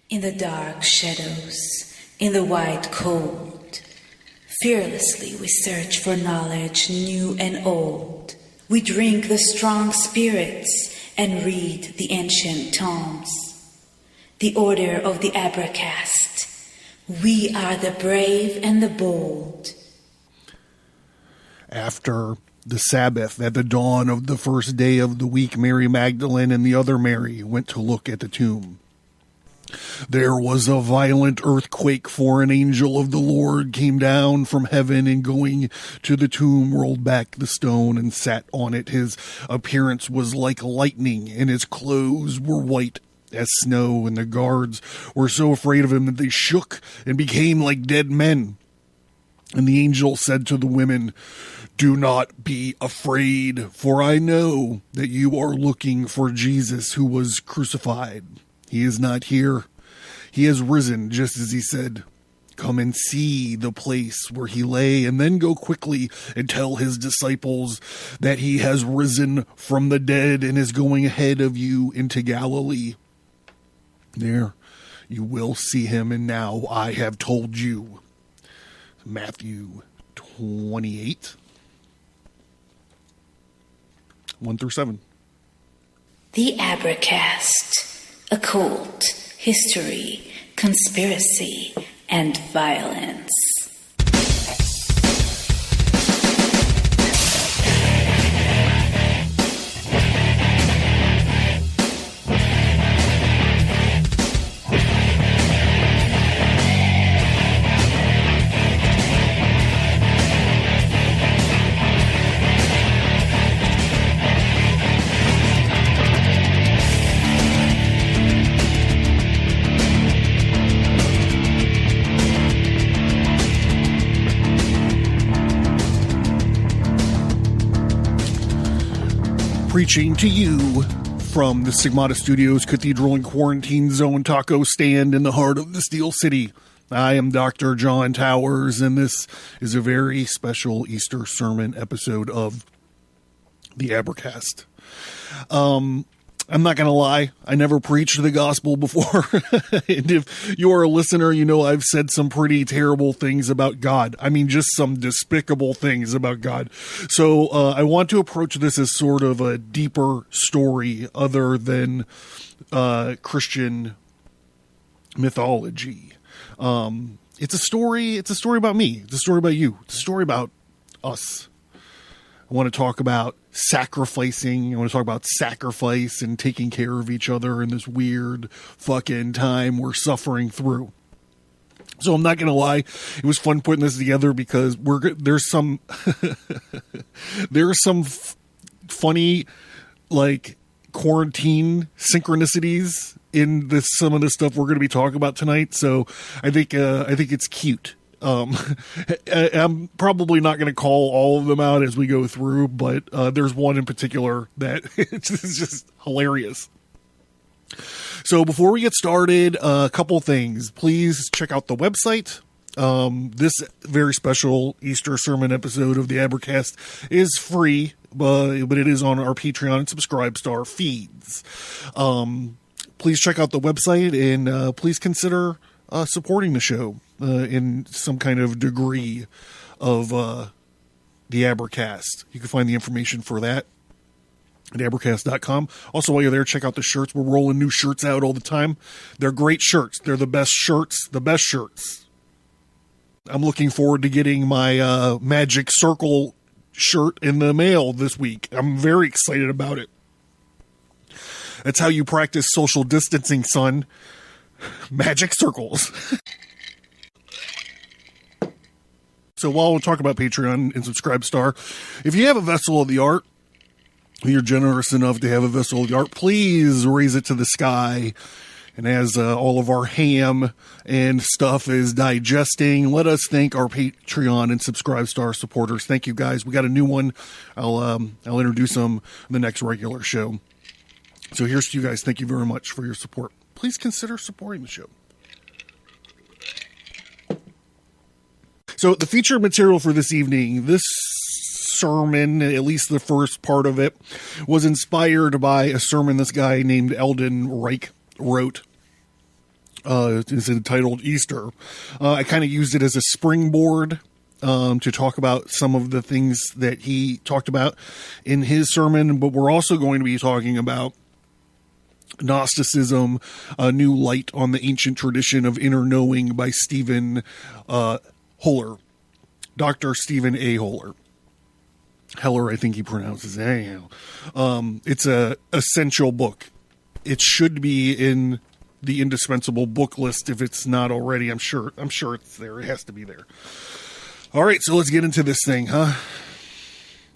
In the dark shadows, in the white cold, fearlessly we search for knowledge new and old. We drink the strong spirits and read the ancient tomes. The order of the Abracast. We are the brave and the bold. After the Sabbath, at the dawn of the first day of the week, Mary Magdalene and the other Mary went to look at the tomb. There was a violent earthquake, for an angel of the Lord came down from heaven and going to the tomb rolled back the stone and sat on it. His appearance was like lightning, and his clothes were white as snow, and the guards were so afraid of him that they shook and became like dead men. And the angel said to the women, "Do not be afraid, for I know that you are looking for Jesus who was crucified. He is not here. He has risen, just as he said. Come and see the place where he lay, and then go quickly and tell his disciples that he has risen from the dead and is going ahead of you into Galilee. There you will see him, and now I have told you." Matthew 28, 1-7. The Abracast. Occult, history, conspiracy, and violence. Preaching to you from the Sigmata Studios Cathedral and Quarantine Zone Taco Stand in the heart of the Steel City. I am Dr. John Towers, and this is a very special Easter sermon episode of the Abracast. I'm not going to lie, I never preached the gospel before. And if you are a listener, you know I've said some pretty terrible things about God. I mean, just some despicable things about God. So I want to approach this as sort of a deeper story other than Christian mythology. It's a story about me. It's a story about you. It's a story about us. I want to talk about sacrificing. I want to talk about sacrifice and taking care of each other in this weird fucking time we're suffering through. So I'm not going to lie. It was fun putting this together because there's some funny, like, quarantine synchronicities in some of the stuff we're going to be talking about tonight. So I think it's cute. I'm probably not going to call all of them out as we go through, but there's one in particular that is just hilarious. So before we get started, a couple things. Please check out the website. This very special Easter sermon episode of the Abracast is free, but it is on our Patreon and Subscribestar feeds. Please check out the website, and please consider supporting the show in some kind of degree of the Abracast. You can find the information for that at abracast.com. Also, while you're there, check out the shirts. We're rolling new shirts out all the time. They're great shirts. They're the best shirts. I'm looking forward to getting my Magic Circle shirt in the mail this week. I'm very excited about it. That's how you practice social distancing, son. Magic circles. So while we'll talk about Patreon and Subscribestar, if you have a vessel of the art, you're generous enough to have a vessel of the art, please raise it to the sky. And as all of our ham and stuff is digesting, let us thank our Patreon and Subscribestar supporters. Thank you, guys. We got a new one. I'll introduce them in the next regular show. So here's to you guys. Thank you very much for your support. Please consider supporting the show. So the featured material for this evening, this sermon, at least the first part of it, was inspired by a sermon this guy named Eldon Reich wrote. is entitled Easter. I kind of used it as a springboard to talk about some of the things that he talked about in his sermon, but we're also going to be talking about Gnosticism, A New Light on the Ancient Tradition of Inner Knowing by Stephan Hoeller. Dr. Stephan A. Hoeller. Heller, I think he pronounces it. It's a essential book. It should be in the indispensable book list if it's not already. I'm sure it's there. It has to be there. All right, so let's get into this thing, huh?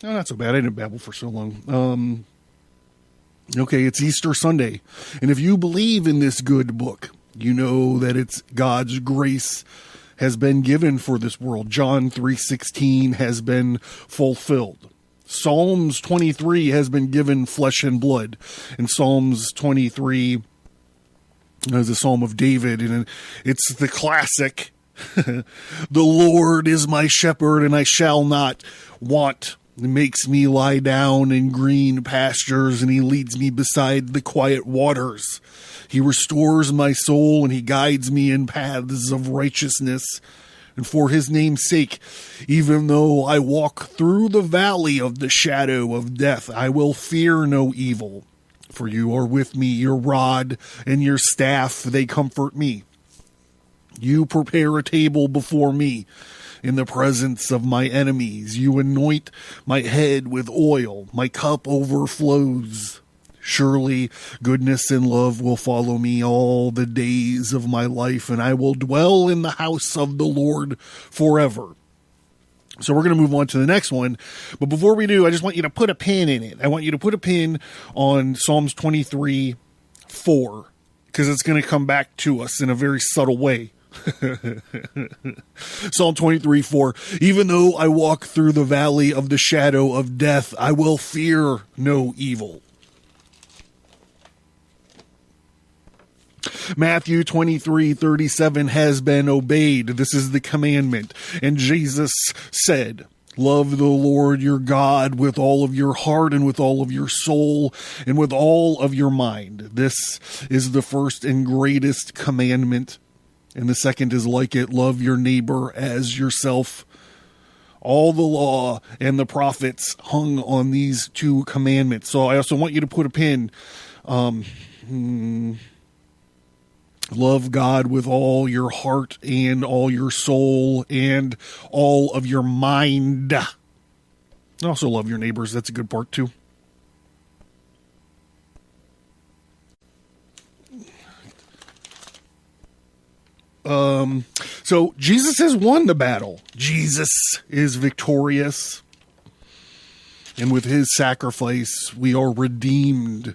No, not so bad. I didn't babble for so long. Okay, it's Easter Sunday. And if you believe in this good book, you know that it's God's grace has been given for this world. John 3:16 has been fulfilled. Psalms 23 has been given flesh and blood. And Psalms 23 is a psalm of David, and it's the classic, the Lord is my shepherd, and I shall not want. He makes me lie down in green pastures, and he leads me beside the quiet waters. He restores my soul, and he guides me in paths of righteousness. And for his name's sake, even though I walk through the valley of the shadow of death, I will fear no evil. For you are with me, your rod and your staff, they comfort me. You prepare a table before me in the presence of my enemies. You anoint my head with oil. My cup overflows. Surely goodness and love will follow me all the days of my life, and I will dwell in the house of the Lord forever. So we're going to move on to the next one. But before we do, I just want you to put a pin in it. I want you to put a pin on Psalms 23:4, because it's going to come back to us in a very subtle way. Psalm 23:4. Even though I walk through the valley of the shadow of death, I will fear no evil. Matthew 23:37 has been obeyed. This is the commandment. And Jesus said, love the Lord your God with all of your heart and with all of your soul and with all of your mind. This is the first and greatest commandment. And the second is like it, love your neighbor as yourself. All the law and the prophets hung on these two commandments. So I also want you to put a pin. Love God with all your heart and all your soul and all of your mind. And also love your neighbors. That's a good part too. So Jesus has won the battle. Jesus is victorious. And with his sacrifice, we are redeemed.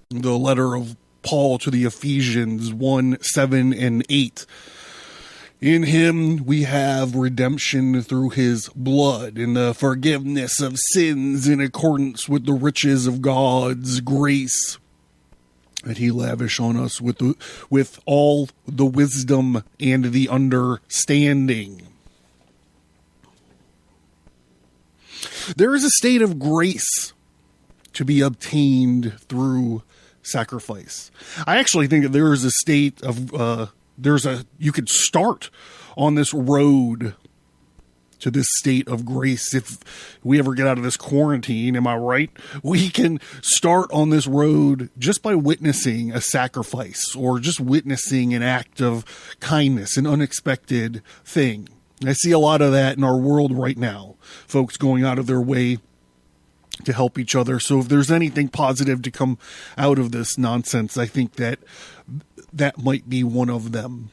The letter of Paul to the Ephesians 1:7 and 8. In him we have redemption through his blood and the forgiveness of sins in accordance with the riches of God's grace that he lavished on us with all the wisdom and the understanding. There is a state of grace to be obtained through sacrifice. I actually think that there is a state of, you could start on this road to this state of grace. If we ever get out of this quarantine, am I right? We can start on this road just by witnessing a sacrifice or just witnessing an act of kindness, an unexpected thing. I see a lot of that in our world right now. Folks going out of their way to help each other. So if there's anything positive to come out of this nonsense, I think that might be one of them.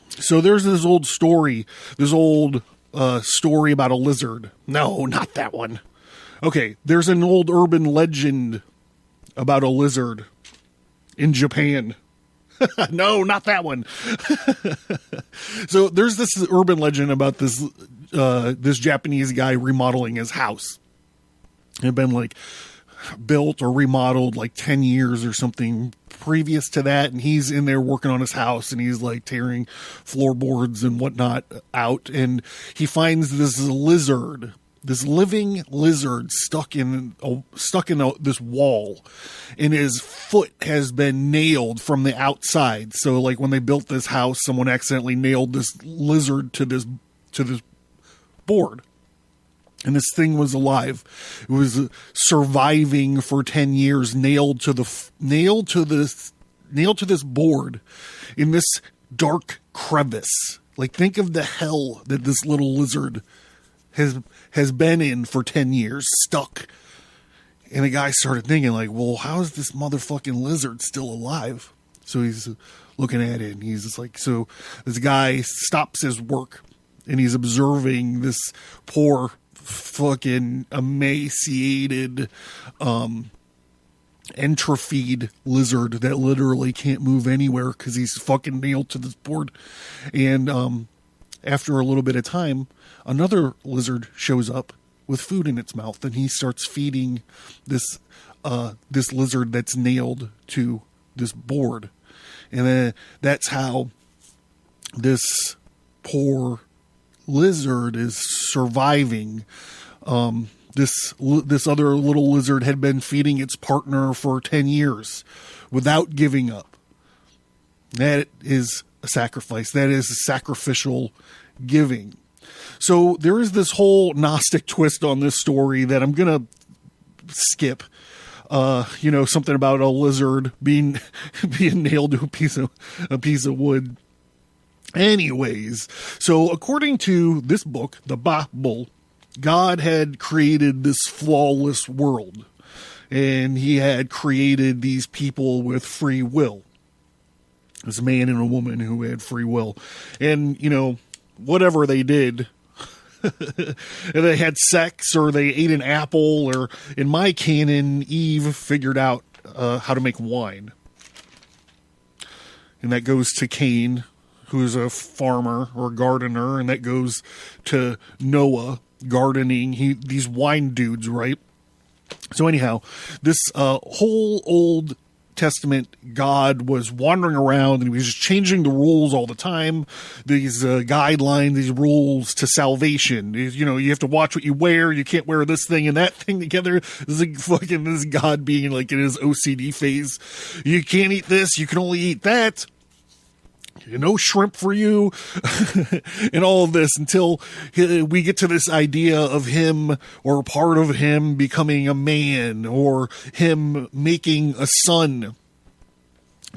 So there's this old story about a lizard. No, not that one. Okay, there's an old urban legend about a lizard in Japan. No, not that one. So there's this urban legend about this Japanese guy remodeling his house. It had been like built or remodeled like 10 years or something previous to that, and he's in there working on his house, and he's like tearing floorboards and whatnot out, and he finds this lizard this living lizard stuck in this wall, and his foot has been nailed from the outside. So like when they built this house, someone accidentally nailed this lizard to this board. And this thing was alive. It was surviving for 10 years, nailed to this board in this dark crevice. Like, think of the hell that this little lizard has been in for 10 years, stuck. And the guy started thinking, like, well, how is this motherfucking lizard still alive? So he's looking at it, and he's just like, so this guy stops his work, and he's observing this poor fucking emaciated, entrophied lizard that literally can't move anywhere because he's fucking nailed to this board. And after a little bit of time, another lizard shows up with food in its mouth, and he starts feeding this lizard that's nailed to this board. And then that's how this poor lizard is surviving. This other little lizard had been feeding its partner for 10 years without giving up. That is a sacrifice. That is sacrificial giving. So there is this whole Gnostic twist on this story that I'm going to skip. Something about a lizard being nailed to a piece of wood. Anyways, so according to this book, the Bible, God had created this flawless world, and he had created these people with free will. This man and a woman who had free will. And, whatever they did, they had sex or they ate an apple, or in my canon, Eve figured out how to make wine. And that goes to Cain, who's a farmer or gardener, and that goes to Noah, gardening. These wine dudes, right? So anyhow, this whole Old Testament God was wandering around, and he was just changing the rules all the time. These guidelines, these rules to salvation. You have to watch what you wear. You can't wear this thing and that thing together. This is like fucking this God being like in his OCD phase. You can't eat this. You can only eat that. No shrimp for you, and all of this, until we get to this idea of him or part of him becoming a man, or him making a son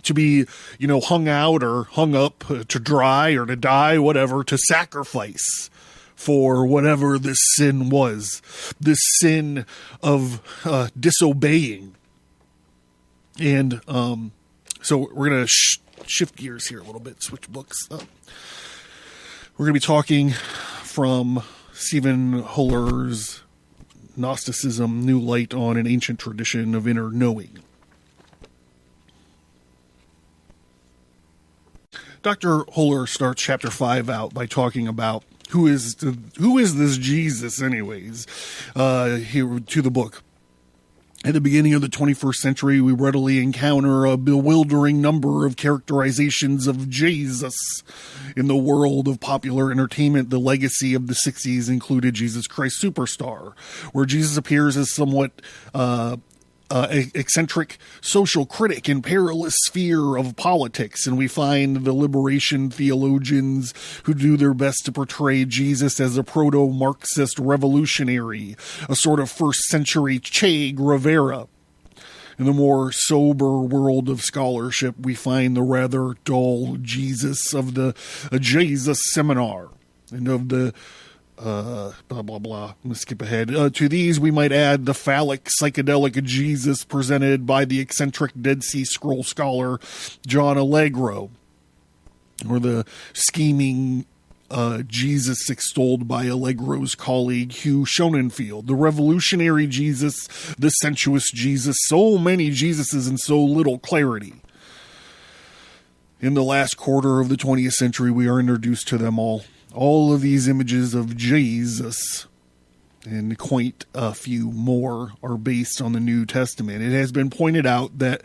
to be, hung out or hung up to dry or to die, whatever, to sacrifice for whatever this sin was, this sin of disobeying. And so we're going to shift gears here a little bit, switch books up. We're going to be talking from Stephan Hoeller's Gnosticism, New Light on an Ancient Tradition of Inner Knowing. Dr. Hoeller starts chapter 5 out by talking about who is this Jesus anyways, here to the book. At the beginning of the 21st century, we readily encounter a bewildering number of characterizations of Jesus. In the world of popular entertainment, the legacy of the 60s included Jesus Christ Superstar, where Jesus appears as somewhat eccentric social critic in perilous sphere of politics, and we find the liberation theologians who do their best to portray Jesus as a proto-Marxist revolutionary, a sort of first-century Che Guevara. In the more sober world of scholarship, we find the rather dull Jesus of the Jesus Seminar, and of the blah, blah, blah. I'm going to skip ahead. To these, we might add the phallic, psychedelic Jesus presented by the eccentric Dead Sea Scroll scholar John Allegro, or the scheming Jesus extolled by Allegro's colleague Hugh Schonenfield, the revolutionary Jesus, the sensuous Jesus, so many Jesuses and so little clarity. In the last quarter of the 20th century, we are introduced to them all. All of these images of Jesus, and quite a few more, are based on the New Testament. It has been pointed out that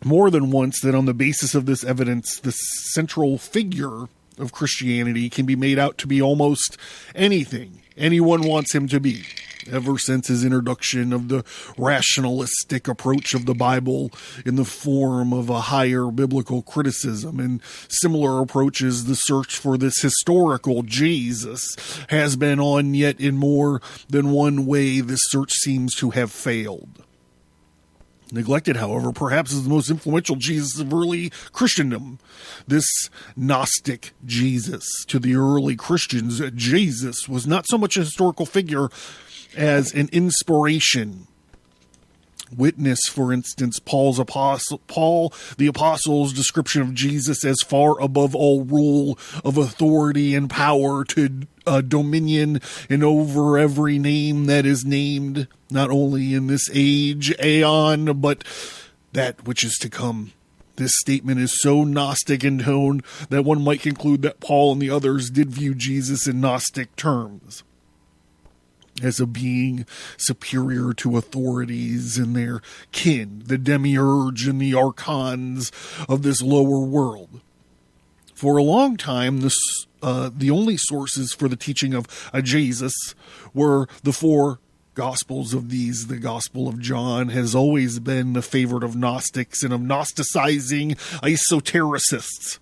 more than once that on the basis of this evidence, the central figure of Christianity can be made out to be almost anything anyone wants him to be, ever since his introduction of the rationalistic approach of the Bible in the form of a higher biblical criticism. And similar approaches, the search for this historical Jesus has been on, yet in more than one way this search seems to have failed. Neglected, however, perhaps is the most influential Jesus of early Christendom. This Gnostic Jesus. To the early Christians, Jesus was not so much a historical figure as an inspiration. Witness, for instance, Paul the Apostle's description of Jesus as far above all rule of authority and power, to dominion and over every name that is named, not only in this age, aeon, but that which is to come. This statement is so Gnostic in tone that one might conclude that Paul and the others did view Jesus in Gnostic terms, as a being superior to authorities and their kin, the demiurge and the archons of this lower world. For a long time, the only sources for the teaching of a Jesus were the four Gospels. Of these, the Gospel of John has always been the favorite of Gnostics and of Gnosticizing esotericists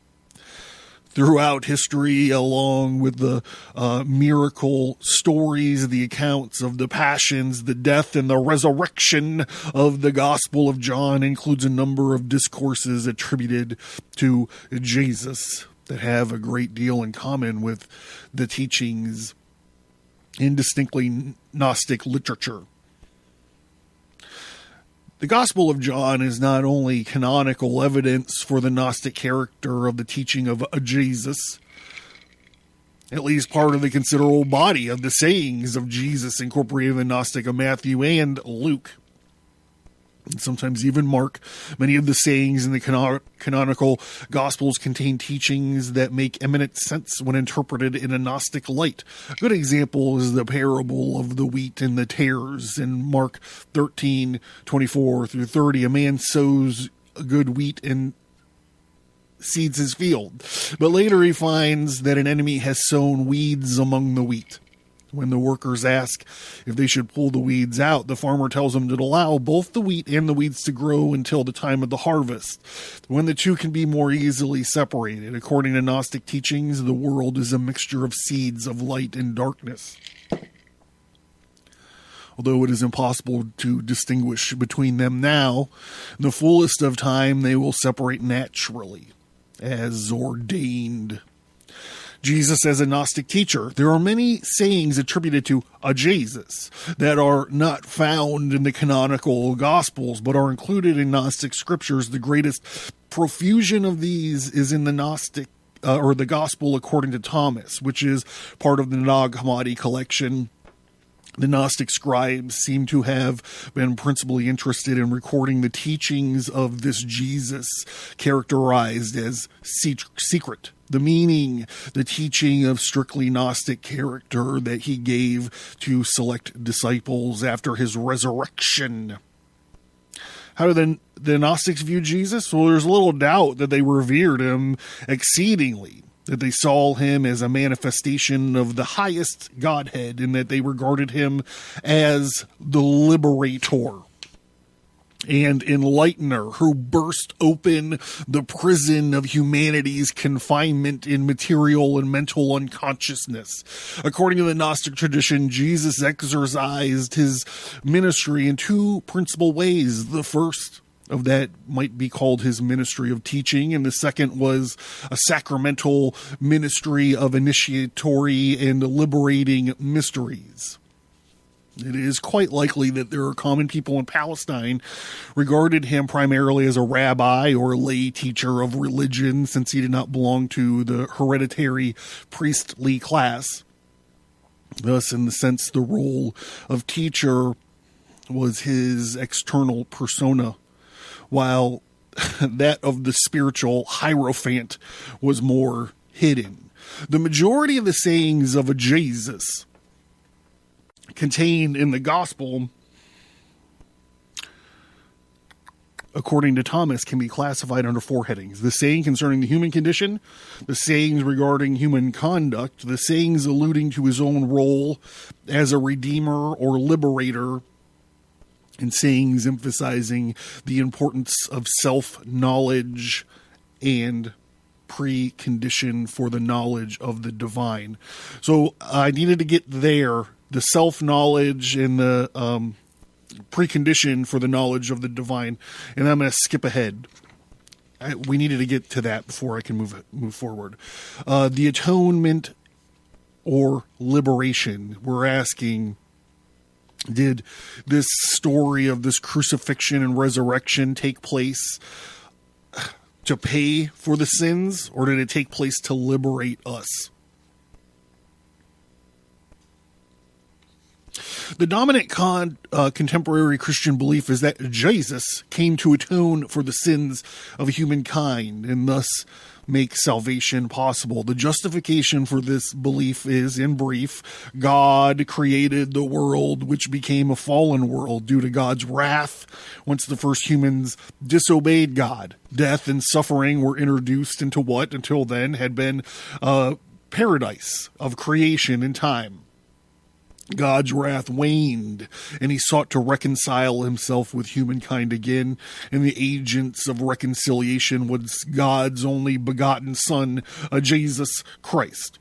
throughout history, along with the miracle stories, the accounts of the passions, the death, and the resurrection of the Gospel of John includes a number of discourses attributed to Jesus that have a great deal in common with the teachings in distinctly Gnostic literature. The Gospel of John is not only canonical evidence for the Gnostic character of the teaching of a Jesus, at least part of the considerable body of the sayings of Jesus incorporated in the Gnostic of Matthew and Luke, and sometimes even Mark. Many of the sayings in the canonical Gospels contain teachings that make eminent sense when interpreted in a Gnostic light. A good example is the parable of the wheat and the tares in Mark 13:24 through 30. A man sows good wheat and seeds his field, but later he finds that an enemy has sown weeds among the wheat. When the workers ask if they should pull the weeds out, the farmer tells them to allow both the wheat and the weeds to grow until the time of the harvest, when the two can be more easily separated. According to Gnostic teachings, the world is a mixture of seeds of light and darkness. Although it is impossible to distinguish between them now, in the fullest of time they will separate naturally, as ordained. Jesus as a Gnostic teacher. There are many sayings attributed to a Jesus that are not found in the canonical Gospels, but are included in Gnostic scriptures. The greatest profusion of these is in the Gnostic, or the Gospel according to Thomas, which is part of the Nag Hammadi collection. The Gnostic scribes seem to have been principally interested in recording the teachings of this Jesus, characterized as secret. The meaning, the teaching of strictly Gnostic character that he gave to select disciples after his resurrection. How do the Gnostics view Jesus? Well, there's little doubt that they revered him exceedingly, that they saw him as a manifestation of the highest Godhead, and that they regarded him as the liberator and enlightener who burst open the prison of humanity's confinement in material and mental unconsciousness. According to the Gnostic tradition, Jesus exercised his ministry in two principal ways. The first of that might be called his ministry of teaching, and the second was a sacramental ministry of initiatory and liberating mysteries. It is quite likely that there are common people in Palestine regarded him primarily as a rabbi or lay teacher of religion, since he did not belong to the hereditary priestly class. Thus, in the sense, the role of teacher was his external persona, while that of the spiritual hierophant was more hidden. The majority of the sayings of a Jesus contained in the gospel according to Thomas, can be classified under four headings: the saying concerning the human condition, the sayings regarding human conduct, the sayings alluding to his own role as a redeemer or liberator, and sayings emphasizing the importance of self-knowledge and precondition for the knowledge of the divine. So I needed to get there, the self-knowledge and the precondition for the knowledge of the divine, and I'm going to skip ahead. We needed to get to that before I can move forward. The atonement or liberation. We're asking, did this story of this crucifixion and resurrection take place to pay for the sins, or did it take place to liberate us? The dominant contemporary Christian belief is that Jesus came to atone for the sins of humankind and thus make salvation possible. The justification for this belief is, in brief, God created the world, which became a fallen world due to God's wrath once the first humans disobeyed God. Death and suffering were introduced into what, until then, had been a paradise of creation and time. God's wrath waned, and he sought to reconcile himself with humankind again, and the agents of reconciliation was God's only begotten Son, Jesus Christ,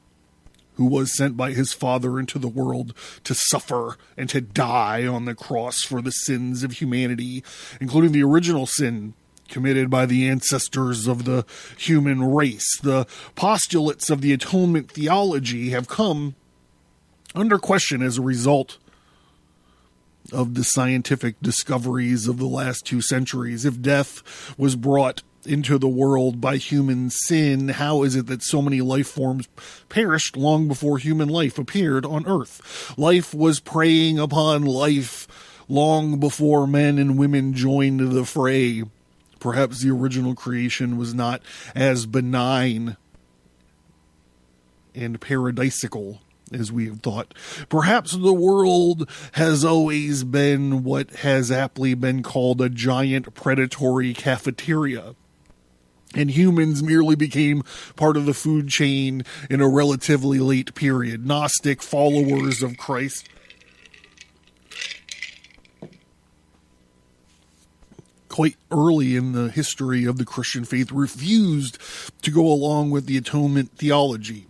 who was sent by his Father into the world to suffer and to die on the cross for the sins of humanity, including the original sin committed by the ancestors of the human race. The postulates of the atonement theology have come under question as a result of the scientific discoveries of the last 2 centuries. If death was brought into the world by human sin, how is it that so many life forms perished long before human life appeared on earth? Life was preying upon life long before men and women joined the fray. Perhaps the original creation was not as benign and paradisical as we have thought. Perhaps the world has always been what has aptly been called a giant predatory cafeteria, and humans merely became part of the food chain in a relatively late period. Gnostic followers of Christ quite early in the history of the Christian faith refused to go along with the atonement theology.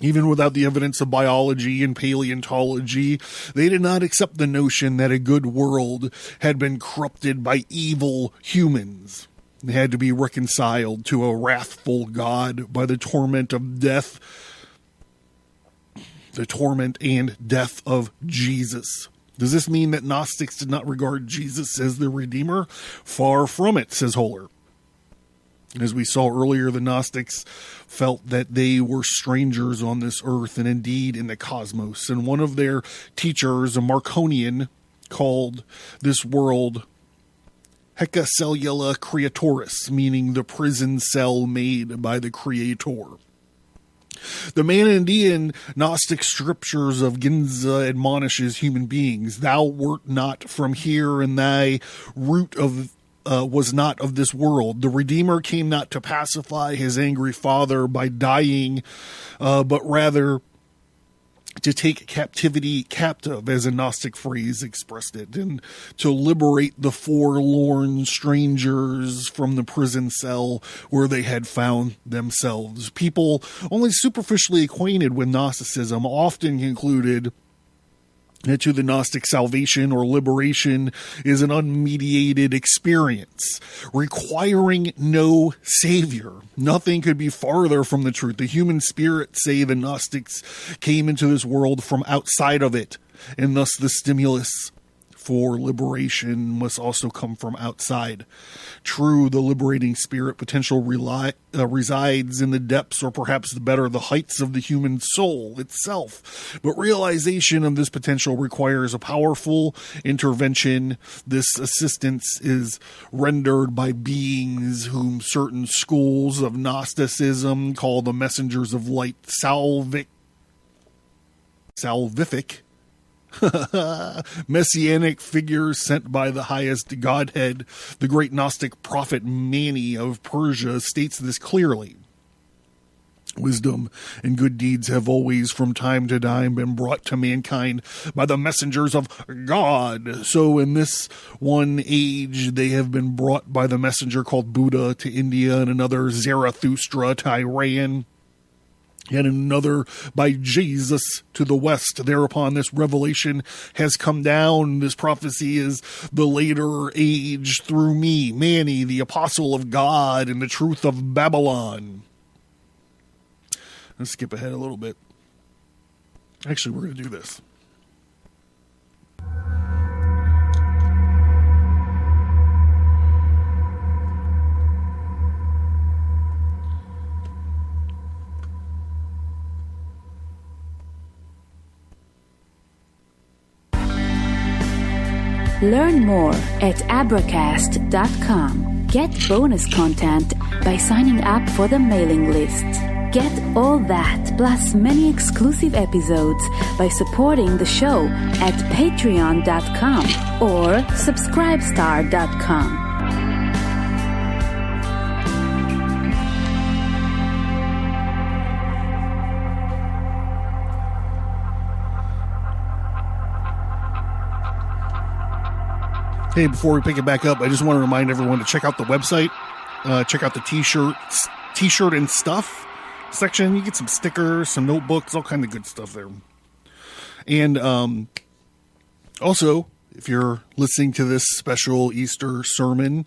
Even without the evidence of biology and paleontology, they did not accept the notion that a good world had been corrupted by evil humans. They had to be reconciled to a wrathful God by the torment of death, the torment and death of Jesus. Does this mean that Gnostics did not regard Jesus as the Redeemer? Far from it, says Hoeller. As we saw earlier, the Gnostics felt that they were strangers on this earth and indeed in the cosmos. And one of their teachers, a Marconian, called this world Hecacellula Creatoris, meaning the prison cell made by the Creator. The Manichaean Gnostic scriptures of Ginza admonishes human beings, "Thou wert not from here, and thy root was not of this world." The Redeemer came not to pacify his angry father by dying, but rather to take captivity captive, as a Gnostic phrase expressed it, and to liberate the forlorn strangers from the prison cell where they had found themselves. People only superficially acquainted with Gnosticism often concluded that to the Gnostic, salvation or liberation is an unmediated experience, requiring no savior. Nothing could be farther from the truth. The human spirit, say the Gnostics, came into this world from outside of it, and thus the stimulus for liberation must also come from outside. True, the liberating spirit potential resides in the depths, or perhaps the better, the heights of the human soul itself. But realization of this potential requires a powerful intervention. This assistance is rendered by beings whom certain schools of Gnosticism call the messengers of light, salvific Messianic figures sent by the highest godhead. The great Gnostic prophet Mani of Persia states this clearly. Wisdom and good deeds have always from time to time been brought to mankind by the messengers of God. So in this one age, they have been brought by the messenger called Buddha to India, and another Zarathustra to Iran, and another by Jesus to the west. Thereupon this revelation has come down. This prophecy is the later age through me, Mani, the apostle of God, and the truth of Babylon. Let's skip ahead a little bit. Actually, we're going to do this. Learn more at Abracast.com. Get bonus content by signing up for the mailing list. Get all that, plus many exclusive episodes by supporting the show at patreon.com or subscribestar.com. Hey, before we pick it back up, I just want to remind everyone to check out the website. Check out the t-shirt and stuff section. You get some stickers, some notebooks, all kind of good stuff there. And also, if you're listening to this special Easter sermon,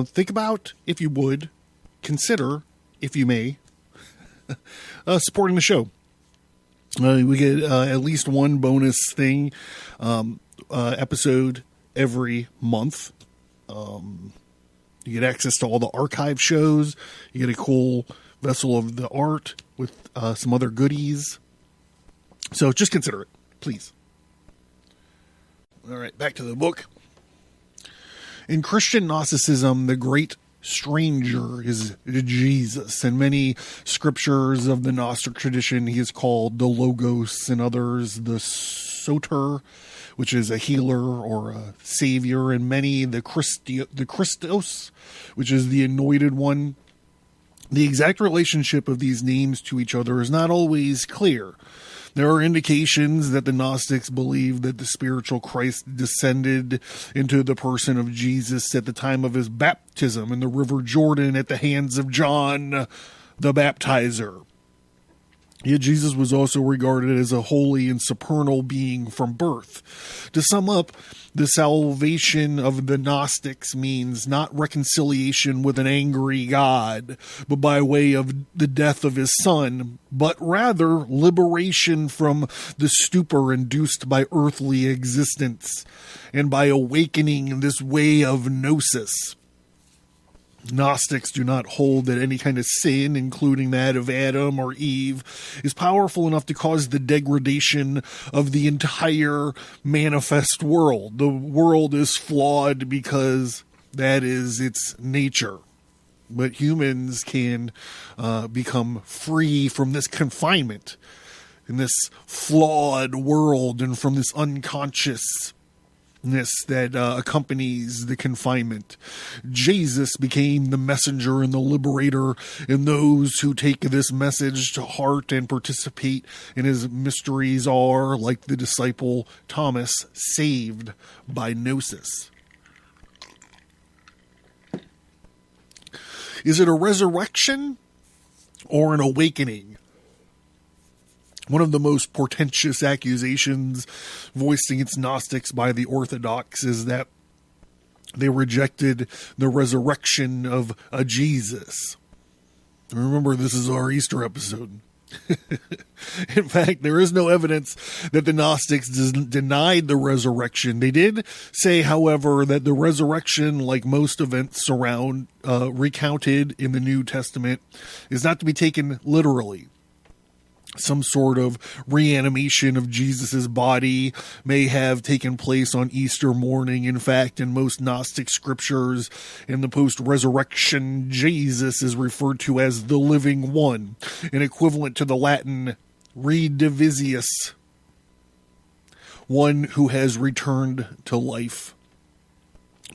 think about, if you would, consider, if you may, supporting the show. We get at least one bonus thing, episode every month. You get access to all the archive shows. You get a cool vessel of the art with some other goodies. So just consider it, please. All right, back to the book. In Christian Gnosticism, the great stranger is Jesus. In many scriptures of the Gnostic tradition, he is called the Logos, and others the Soter, which is a healer or a savior, and many the Christos, which is the anointed one. The exact relationship of these names to each other is not always clear. There are indications that the Gnostics believed that the spiritual Christ descended into the person of Jesus at the time of his baptism in the River Jordan at the hands of John the Baptizer. Yet Jesus was also regarded as a holy and supernal being from birth. To sum up, the salvation of the Gnostics means not reconciliation with an angry God, but by way of the death of his son, but rather liberation from the stupor induced by earthly existence, and by awakening this way of gnosis. Gnostics do not hold that any kind of sin, including that of Adam or Eve, is powerful enough to cause the degradation of the entire manifest world. The world is flawed because that is its nature. But humans can become free from this confinement in this flawed world and from this unconsciousness that accompanies the confinement. Jesus became the messenger and the liberator, and those who take this message to heart and participate in his mysteries are, like the disciple Thomas, saved by gnosis. Is it a resurrection or an awakening? One of the most portentous accusations voiced against Gnostics by the Orthodox is that they rejected the resurrection of a Jesus. Remember, this is our Easter episode. In fact, there is no evidence that the Gnostics denied the resurrection. They did say, however, that the resurrection, like most events recounted in the New Testament, is not to be taken literally. Some sort of reanimation of Jesus's body may have taken place on Easter morning. In fact, in most Gnostic scriptures, in the post-resurrection, Jesus is referred to as the living one, an equivalent to the Latin redivisius. one who has returned to life.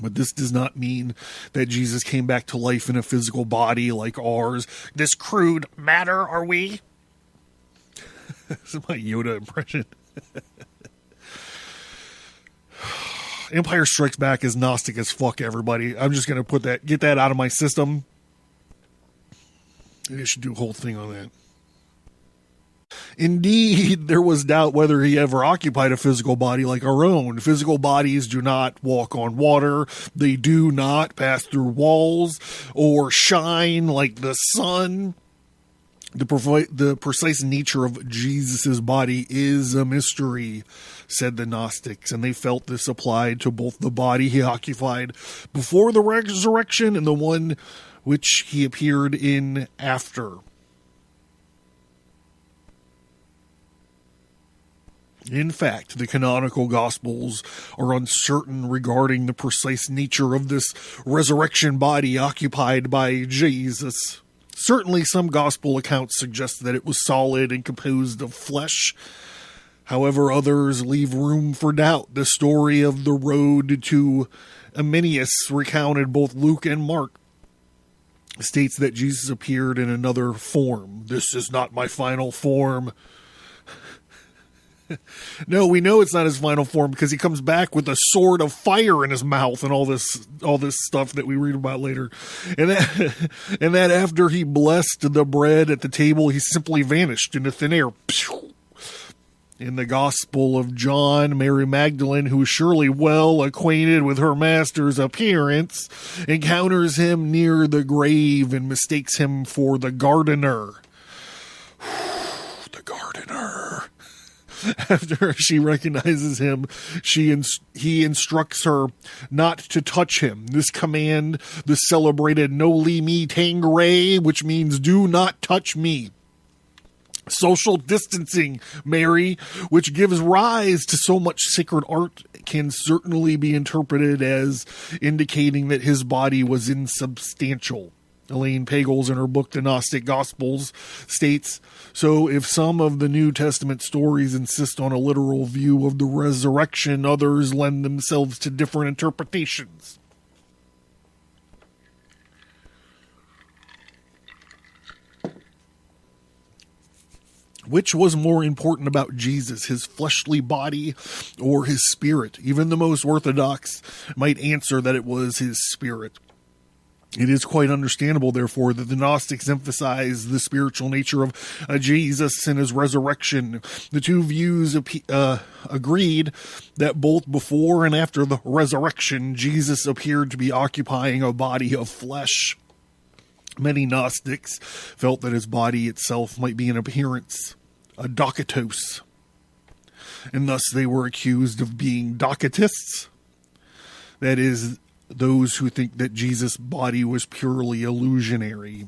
But this does not mean that Jesus came back to life in a physical body like ours. This crude matter, are we? This is my Yoda impression. Empire Strikes Back is Gnostic as fuck, everybody. I'm just going to get that out of my system. I should do a whole thing on that. Indeed, there was doubt whether he ever occupied a physical body like our own. Physical bodies do not walk on water. They do not pass through walls or shine like the sun. The precise nature of Jesus' body is a mystery, said the Gnostics, and they felt this applied to both the body he occupied before the resurrection and the one which he appeared in after. In fact, the canonical Gospels are uncertain regarding the precise nature of this resurrection body occupied by Jesus. Certainly, some Gospel accounts suggest that it was solid and composed of flesh. However, others leave room for doubt. The story of the road to Emmaus, recounted both Luke and Mark, states that Jesus appeared in another form. This is not my final form. No, we know it's not his final form because he comes back with a sword of fire in his mouth and all this stuff that we read about later. And that after he blessed the bread at the table, he simply vanished into thin air. In the Gospel of John, Mary Magdalene, who is surely well acquainted with her master's appearance, encounters him near the grave and mistakes him for the gardener. The gardener. After she recognizes him, he instructs her not to touch him. This command, the celebrated "Noli me tangere," which means "do not touch me." Social distancing, Mary, which gives rise to so much sacred art, can certainly be interpreted as indicating that his body was insubstantial. Elaine Pagels, in her book The Gnostic Gospels, states, so if some of the New Testament stories insist on a literal view of the resurrection, others lend themselves to different interpretations. Which was more important about Jesus, his fleshly body or his spirit? Even the most orthodox might answer that it was his spirit. It is quite understandable, therefore, that the Gnostics emphasize the spiritual nature of Jesus and his resurrection. The two views agreed that both before and after the resurrection, Jesus appeared to be occupying a body of flesh. Many Gnostics felt that his body itself might be an appearance, a doketos, and thus they were accused of being doketists. That is, those who think that Jesus' body was purely illusionary.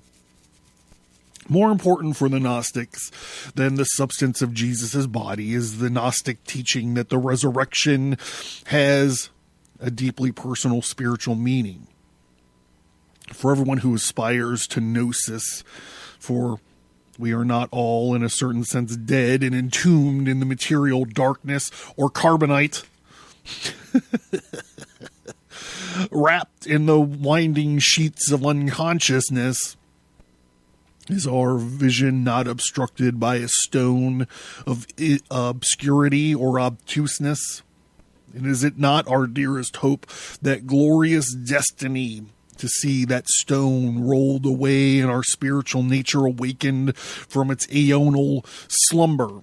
More important for the Gnostics than the substance of Jesus' body is the Gnostic teaching that the resurrection has a deeply personal spiritual meaning. For everyone who aspires to gnosis, for we are not all, in a certain sense, dead and entombed in the material darkness or carbonite, wrapped in the winding sheets of unconsciousness. Is our vision not obstructed by a stone of obscurity or obtuseness? And is it not our dearest hope, that glorious destiny, to see that stone rolled away and our spiritual nature awakened from its aeonal slumber?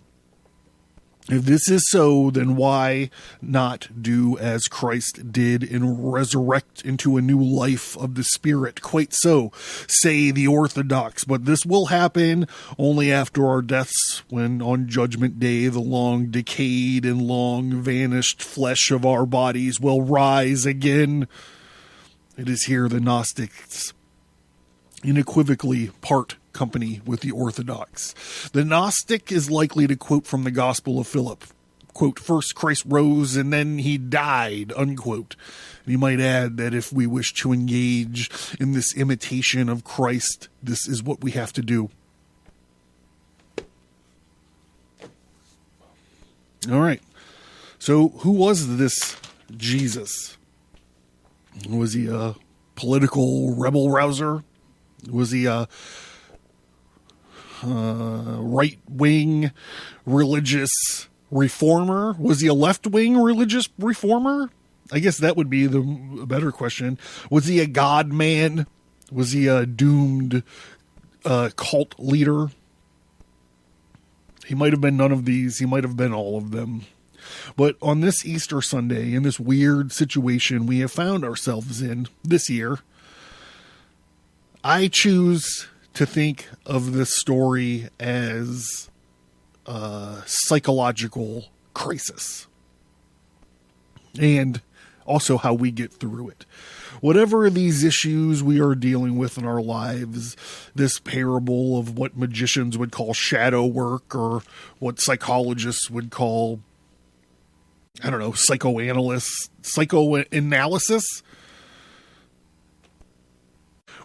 If this is so, then why not do as Christ did and resurrect into a new life of the Spirit? Quite so, say the Orthodox, but this will happen only after our deaths, when on Judgment Day the long decayed and long vanished flesh of our bodies will rise again. It is here the Gnostics unequivocally part company with the Orthodox. The Gnostic is likely to quote from the Gospel of Philip, quote, first Christ rose and then he died, unquote. And you might add that if we wish to engage in this imitation of Christ, this is what we have to do. All right. So who was this Jesus? Was he a political rebel rouser? Was he a right-wing religious reformer? Was he a left-wing religious reformer? I guess that would be the better question. Was he a God man? Was he a doomed cult leader? He might have been none of these. He might have been all of them. But on this Easter Sunday, in this weird situation we have found ourselves in this year, I choose to think of this story as a psychological crisis. And also how we get through it. Whatever these issues we are dealing with in our lives, this parable of what magicians would call shadow work, or what psychologists would call, I don't know, psychoanalysis.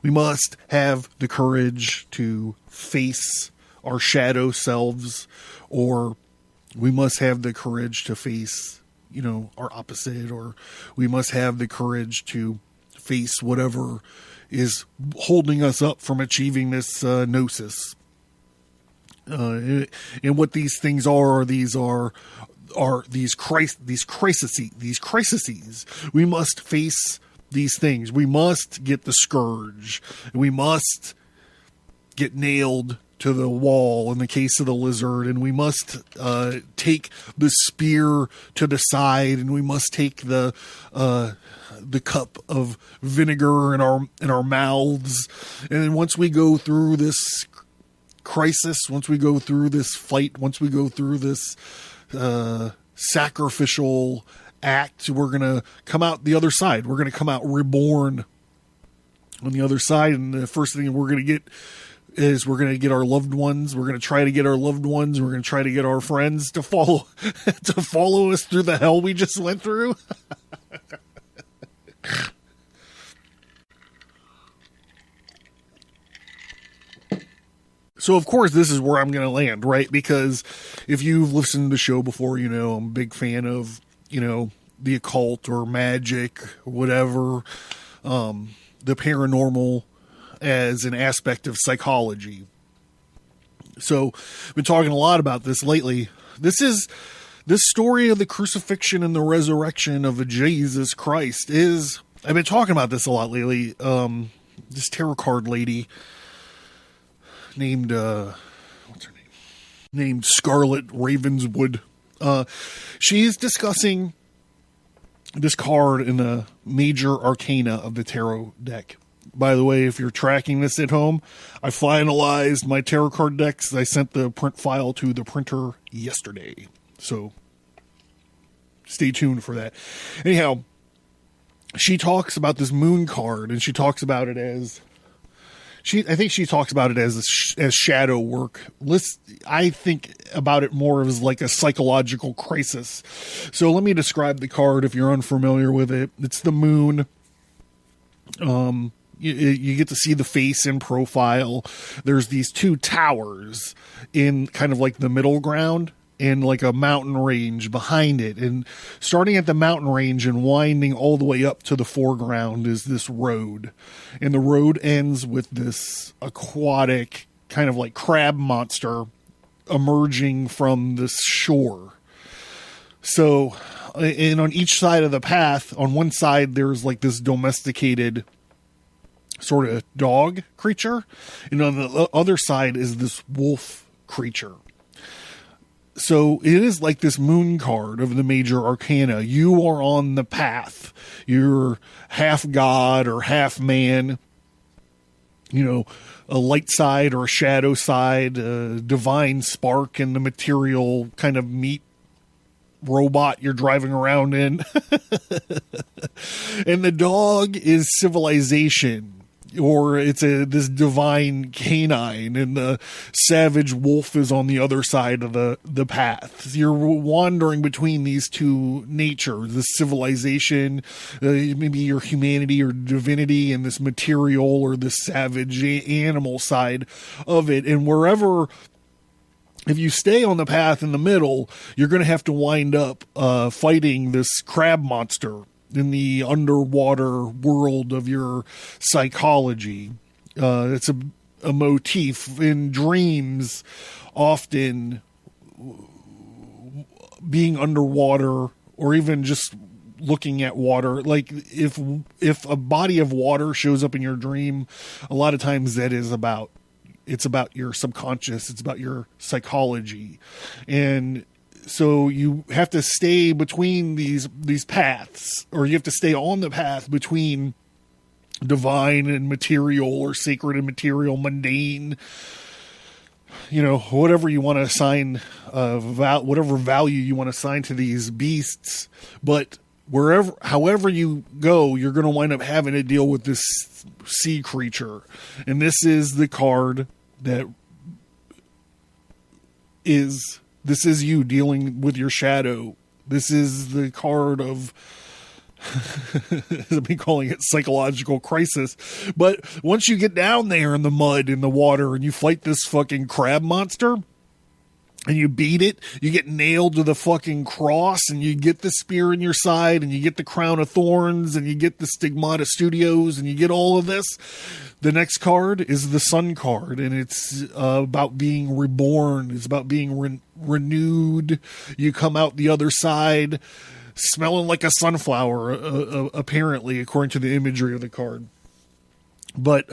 We must have the courage to face our shadow selves, or we must have the courage to face, our opposite, or we must have the courage to face whatever is holding us up from achieving this gnosis. And what these things are these crises. We must face these things. We must get the scourge. We must get nailed to the wall in the case of the lizard, and we must take the spear to the side, and we must take the cup of vinegar in our mouths. And then once we go through this crisis, once we go through this fight, once we go through this sacrificial act, we're going to come out the other side. We're going to come out reborn on the other side. And the first thing we're going to get is we're going to get our loved ones. We're going to try to get our loved ones. We're going to try to get our friends to follow us through the hell we just went through. So, of course, this is where I'm going to land, right? Because if you've listened to the show before, I'm a big fan of, the occult or magic or whatever, the paranormal as an aspect of psychology. So, I've been talking a lot about this lately. This story of the crucifixion and the resurrection of Jesus Christ I've been talking about this a lot lately. This tarot card lady named, what's her name? Named Scarlet Ravenswood. She's discussing this card in the major arcana of the tarot deck. By the way, if you're tracking this at home, I finalized my tarot card decks. I sent the print file to the printer yesterday. So stay tuned for that. Anyhow, she talks about this moon card, and she talks about it as I think she talks about it as shadow work. I think about it more as like a psychological crisis. So let me describe the card if you're unfamiliar with it. It's the moon. You get to see the face in profile. There's these two towers in kind of like the middle ground, and like a mountain range behind it. And starting at the mountain range and winding all the way up to the foreground is this road. And the road ends with this aquatic kind of like crab monster emerging from this shore. So, and on each side of the path, on one side, there's like this domesticated sort of dog creature. And on the other side is this wolf creature. So it is like this moon card of the major arcana. You are on the path. You're half god or half man, a light side or a shadow side, a divine spark in the material kind of meat robot you're driving around in. And the dog is civilization. Or it's this divine canine, and the savage wolf is on the other side of the path. You're wandering between these two natures, this civilization, maybe your humanity or divinity, and this material or this savage animal side of it. And wherever if you stay on the path in the middle, you're going to have to wind up fighting this crab monster in the underwater world of your psychology. It's a motif in dreams, often being underwater or even just looking at water. Like if a body of water shows up in your dream, a lot of times that is it's about your subconscious. It's about your psychology. And so you have to stay between these paths, or you have to stay on the path between divine and material, or sacred and material, mundane, whatever you want to assign, whatever value you want to assign to these beasts. But however you go, you're going to wind up having to deal with this sea creature. And this is the card that this is you dealing with your shadow. This is the card of, I've been calling it psychological crisis. But once you get down there in the mud, in the water, and you fight this fucking crab monster, and you beat it, you get nailed to the fucking cross, and you get the spear in your side, and you get the crown of thorns, and you get the stigmata studios, and you get all of this. The next card is the Sun card, and it's about being reborn. It's about being renewed. You come out the other side smelling like a sunflower, apparently, according to the imagery of the card. But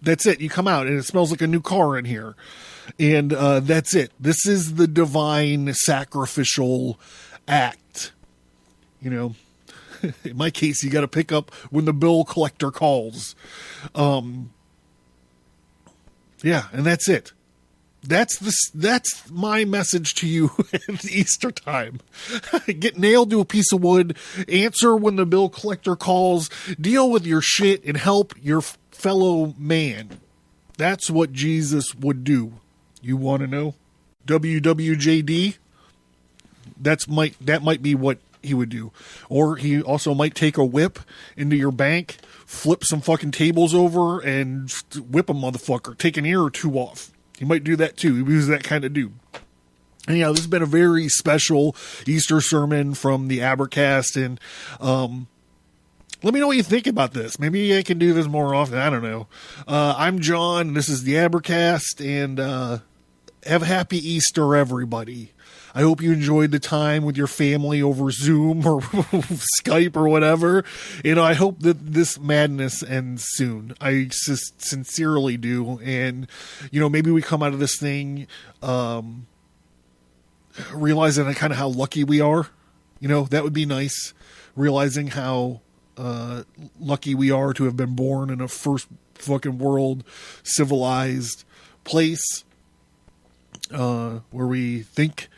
that's it. You come out, and it smells like a new car in here. And that's it. This is the divine sacrificial act. In my case, you got to pick up when the bill collector calls. Yeah, and that's it. That's my message to you at Easter time. Get nailed to a piece of wood, answer when the bill collector calls, deal with your shit, and help your fellow man. That's what Jesus would do. You want to know? WWJD? That might be what he would do. Or he also might take a whip into your bank, flip some fucking tables over, and whip a motherfucker. Take an ear or two off. He might do that too. He was that kind of dude. And this has been a very special Easter sermon from the Abracast. And let me know what you think about this. Maybe I can do this more often. I don't know. I'm John. This is the Abracast. And have a happy Easter, everybody. I hope you enjoyed the time with your family over Zoom or Skype or whatever. I hope that this madness ends soon. I just sincerely do. And, maybe we come out of this thing realizing kind of how lucky we are. That would be nice. Realizing how lucky we are to have been born in a first fucking world civilized place where we think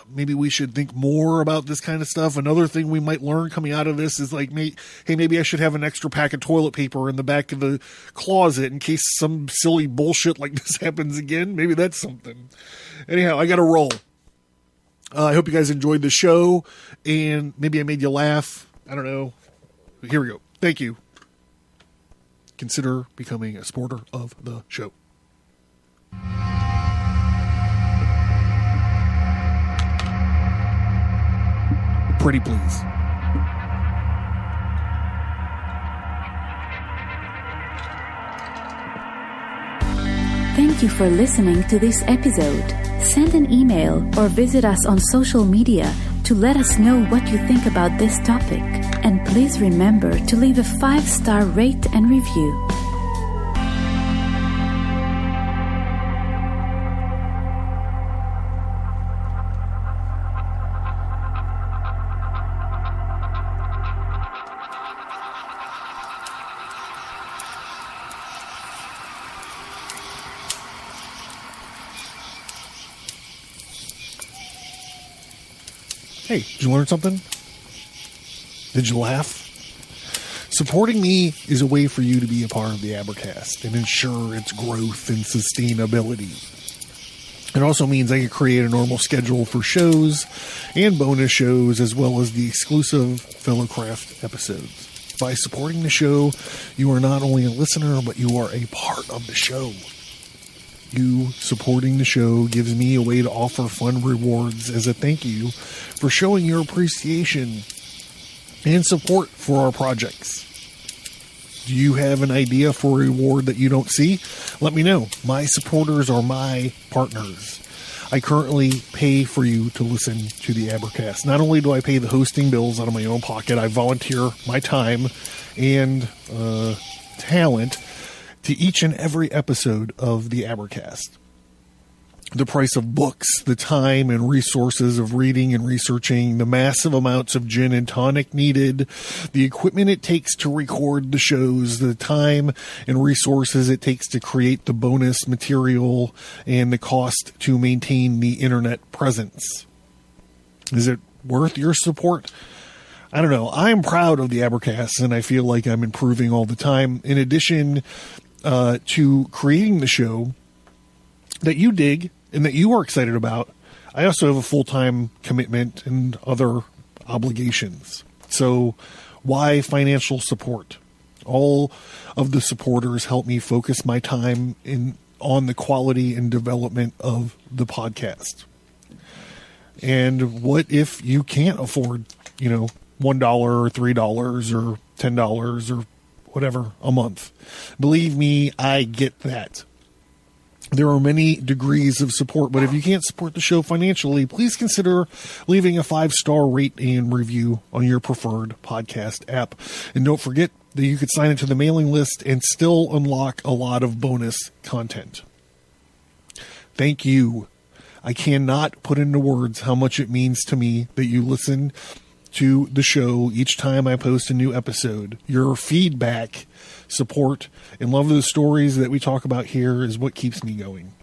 maybe we should think more about this kind of stuff. Another thing we might learn coming out of this is like, maybe I should have an extra pack of toilet paper in the back of the closet in case some silly bullshit like this happens again. Maybe that's something. Anyhow, I got to roll. I hope you guys enjoyed the show, and maybe I made you laugh. I don't know. Here we go. Thank you. Consider becoming a supporter of the show. Pretty please. Thank you for listening to this episode. Send an email or visit us on social media to let us know what you think about this topic. And please remember to leave a 5-star rate and review. Hey, did you learn something? Did you laugh? Supporting me is a way for you to be a part of the Abracast and ensure its growth and sustainability. It also means I can create a normal schedule for shows and bonus shows, as well as the exclusive Fellowcraft episodes. By supporting the show, you are not only a listener, but you are a part of the show. You supporting the show gives me a way to offer fun rewards as a thank you for showing your appreciation and support for our projects. Do you have an idea for a reward that you don't see? Let me know. My supporters are my partners. I currently pay for you to listen to the Abracast. Not only do I pay the hosting bills out of my own pocket, I volunteer my time and talent to each and every episode of the Abracast. The price of books, the time and resources of reading and researching, the massive amounts of gin and tonic needed, the equipment it takes to record the shows, the time and resources it takes to create the bonus material, and the cost to maintain the internet presence. Is it worth your support? I don't know. I'm proud of the Abracast, and I feel like I'm improving all the time. In addition to creating the show that you dig and that you are excited about, I also have a full-time commitment and other obligations. So why financial support? All of the supporters help me focus my time on the quality and development of the podcast. And what if you can't afford, $1 or $3 or $10 or whatever a month? Believe me, I get that. There are many degrees of support, but if you can't support the show financially, please consider leaving a 5-star rate and review on your preferred podcast app. And don't forget that you could sign into the mailing list and still unlock a lot of bonus content. Thank you. I cannot put into words how much it means to me that you listen to the show each time I post a new episode. Your feedback, support, and love of the stories that we talk about here is what keeps me going.